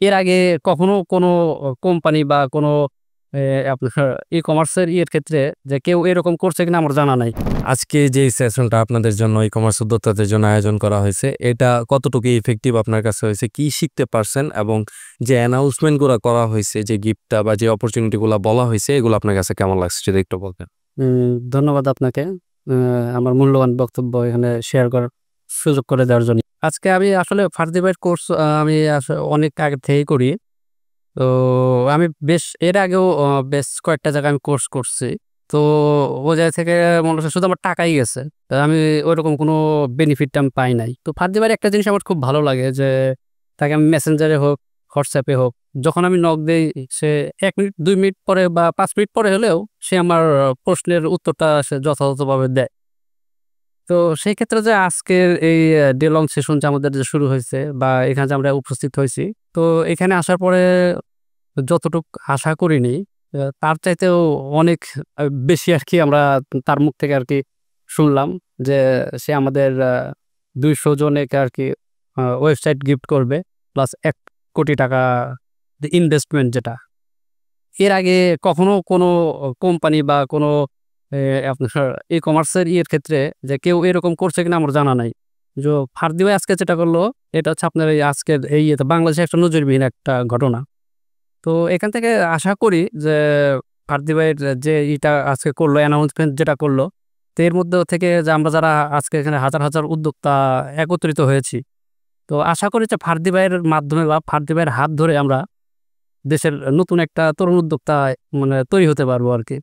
এর আগে কখনো কোনো কোম্পানি বা কোনো এ আপনার ই-কমার্সের ইয়ের ক্ষেত্রে যে কেউ এরকম করছে কিনা আমার জানা নাই। আজকে যে সেশনটা আপনাদের জন্য ই-কমার্স উদ্যোক্তাদের জন্য আয়োজন করা হয়েছে, এটা কতটুকু ইফেক্টিভ আপনার কাছে হয়েছে? কি শিখতে পারছেন? এবং যে অ্যানাউন্সমেন্ট গুলা করা হয়েছে, যে গিফটটা বা যে অপরচুনিটি গুলা বলা হয়েছে, এগুলো আপনার কাছে কেমন লাগছে যদি একটু বলতেন? ধন্যবাদ আপনাকে আমার মূল্যবান বক্তব্য এখানে শেয়ার করার সুযোগ করে দেওয়ার জন্য। আজকে আমি আসলে ফার্স্ট কোর্স আমি অনেক আগে থেকেই করি। তো আমি এর আগেও বেশ কয়েকটা জায়গায় আমি কোর্স করছি। তো ওই জায়গা থেকে মনে হচ্ছে শুধু আমার টাকাই গেছে। আমি ওইরকম কোনো বেনিফিট আমি পাই নাই। তো ফার্স্ট একটা জিনিস আমার খুব ভালো লাগে যে তাকে আমি মেসেঞ্জারে হোক, হোয়াটসঅ্যাপে হোক, যখন আমি নক দেই সে ১ মিনিট ২ মিনিট পরে বা ৫ মিনিট পরে হলেও সে আমার প্রশ্নের উত্তরটা সে যথাযথভাবে দেয়। তো সেই ক্ষেত্রে যে আজকের এই ডে লং সেশন যে আমাদের যে শুরু হয়েছে বা এখানে যে আমরা উপস্থিত হয়েছি। তো এখানে আসার পরে যতটুক আশা করিনি তার চাইতেও অনেক বেশি আরকি আমরা তার মুখ থেকে আরকি শুনলাম যে সে আমাদের ২০০ জনেকে আরকি ওয়েবসাইট গিফট করবে। প্লাস ৳১,০০,০০,০০০ ইনভেস্টমেন্ট যেটা। এর আগে কখনো কোনো কোম্পানি বা কোনো এ আপনার ই-কমার্সের ইয়ের ক্ষেত্রে যে কেউ এরকম করছে কিনা আমার জানা নাই। ফার্দি ভাই আজকে যেটা করলো এটা হচ্ছে আপনার এই আজকের এই ইয়েতে বাংলাদেশে একটা নজিরবিহীন একটা ঘটনা। তো এখান থেকে আশা করি যে ফার্দি ভাইয়ের যে আজকে করলো অ্যানাউন্সমেন্ট যেটা করলো, তো এর মধ্যে থেকে যে আমরা যারা আজকে এখানে হাজার, হাজার উদ্যোক্তা একত্রিত হয়েছি। তো আশা করি যে ফার্দি ভাইয়ের মাধ্যমে বা ফার্দি ভাইয়ের হাত ধরে আমরা দেশের নতুন একটা তরুণ উদ্যোক্তা মানে তৈরি হতে পারবো আরকি।